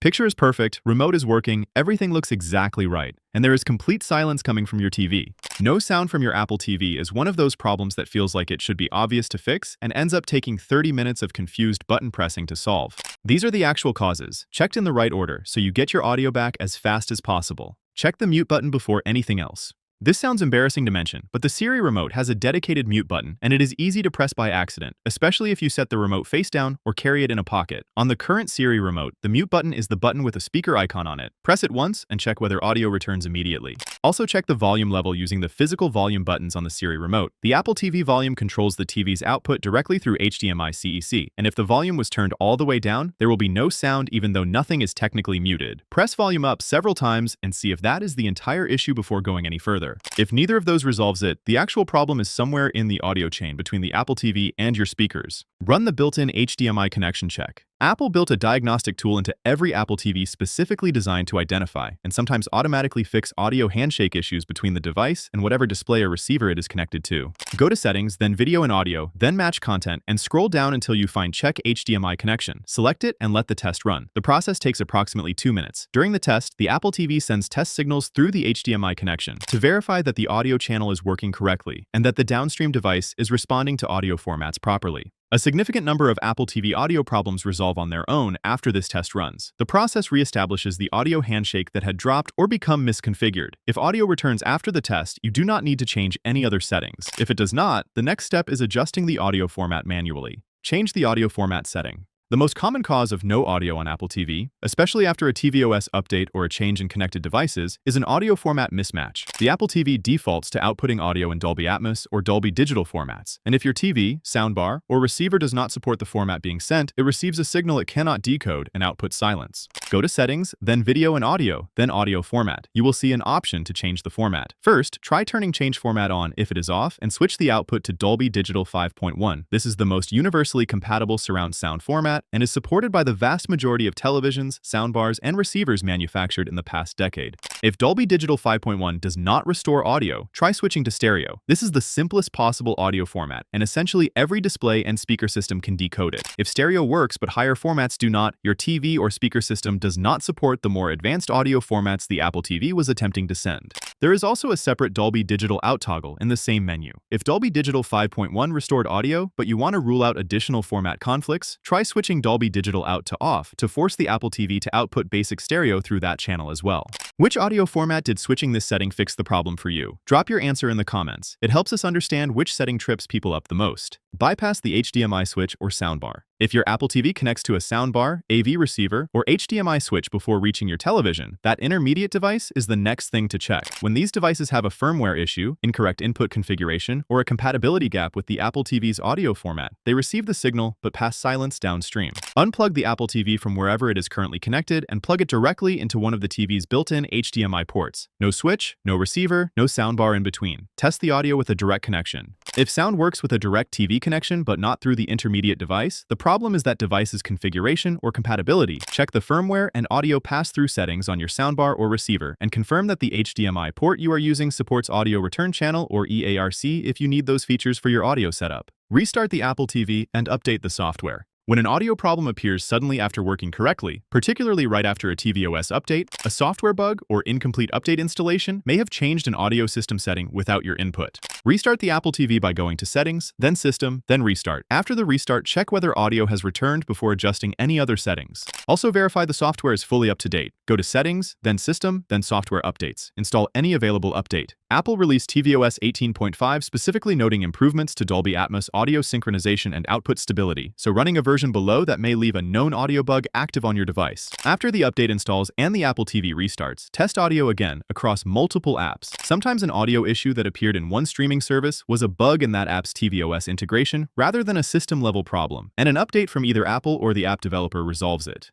Picture is perfect, remote is working, everything looks exactly right, and there is complete silence coming from your TV. No sound from your Apple TV is one of those problems that feels like it should be obvious to fix and ends up taking 30 minutes of confused button pressing to solve. These are the actual causes, checked in the right order so you get your audio back as fast as possible. Check the mute button before anything else. This sounds embarrassing to mention, but the Siri remote has a dedicated mute button, and it is easy to press by accident, especially if you set the remote face down or carry it in a pocket. On the current Siri remote, the mute button is the button with a speaker icon on it. Press it once and check whether audio returns immediately. Also check the volume level using the physical volume buttons on the Siri remote. The Apple TV volume controls the TV's output directly through HDMI CEC, and if the volume was turned all the way down, there will be no sound even though nothing is technically muted. Press volume up several times and see if that is the entire issue before going any further. If neither of those resolves it, the actual problem is somewhere in the audio chain between the Apple TV and your speakers. Run the built-in HDMI connection check. Apple built a diagnostic tool into every Apple TV specifically designed to identify and sometimes automatically fix audio handshake issues between the device and whatever display or receiver it is connected to. Go to Settings, then Video and Audio, then Match Content, and scroll down until you find Check HDMI Connection. Select it and let the test run. The process takes approximately 2 minutes. During the test, the Apple TV sends test signals through the HDMI connection to verify that the audio channel is working correctly and that the downstream device is responding to audio formats properly. A significant number of Apple TV audio problems resolve on their own after this test runs. The process reestablishes the audio handshake that had dropped or become misconfigured. If audio returns after the test, you do not need to change any other settings. If it does not, the next step is adjusting the audio format manually. Change the audio format setting. The most common cause of no audio on Apple TV, especially after a tvOS update or a change in connected devices, is an audio format mismatch. The Apple TV defaults to outputting audio in Dolby Atmos or Dolby Digital formats, and if your TV, soundbar, or receiver does not support the format being sent, it receives a signal it cannot decode and outputs silence. Go to Settings, then Video and Audio, then Audio Format. You will see an option to change the format. First, try turning Change Format on if it is off and switch the output to Dolby Digital 5.1. This is the most universally compatible surround sound format and is supported by the vast majority of televisions, soundbars, and receivers manufactured in the past decade. If Dolby Digital 5.1 does not restore audio, try switching to stereo. This is the simplest possible audio format, and essentially every display and speaker system can decode it. If stereo works but higher formats do not, your TV or speaker system does not support the more advanced audio formats the Apple TV was attempting to send. There is also a separate Dolby Digital Out toggle in the same menu. If Dolby Digital 5.1 restored audio, but you want to rule out additional format conflicts, try switching Dolby Digital Out to off to force the Apple TV to output basic stereo through that channel as well. Which audio format did switching this setting fix the problem for you? Drop your answer in the comments. It helps us understand which setting trips people up the most. Bypass the HDMI switch or soundbar. If your Apple TV connects to a soundbar, AV receiver, or HDMI switch before reaching your television, that intermediate device is the next thing to check. When these devices have a firmware issue, incorrect input configuration, or a compatibility gap with the Apple TV's audio format, they receive the signal but pass silence downstream. Unplug the Apple TV from wherever it is currently connected and plug it directly into one of the TV's built-in HDMI ports. No switch, no receiver, no soundbar in between. Test the audio with a direct connection. If sound works with a direct TV connection but not through the intermediate device, the problem is that device's configuration or compatibility. Check the firmware and audio pass-through settings on your soundbar or receiver and confirm that the HDMI port you are using supports audio return channel or EARC if you need those features for your audio setup. Restart the Apple TV and update the software. When an audio problem appears suddenly after working correctly, particularly right after a tvOS update, a software bug or incomplete update installation may have changed an audio system setting without your input. Restart the Apple TV by going to Settings, then System, then Restart. After the restart, check whether audio has returned before adjusting any other settings. Also verify the software is fully up to date. Go to Settings, then System, then Software Updates. Install any available update. Apple released tvOS 18.5 specifically noting improvements to Dolby Atmos audio synchronization and output stability, so running a version below that may leave a known audio bug active on your device. After the update installs and the Apple TV restarts, test audio again across multiple apps. Sometimes an audio issue that appeared in one streaming service was a bug in that app's tvOS integration rather than a system-level problem, and an update from either Apple or the app developer resolves it.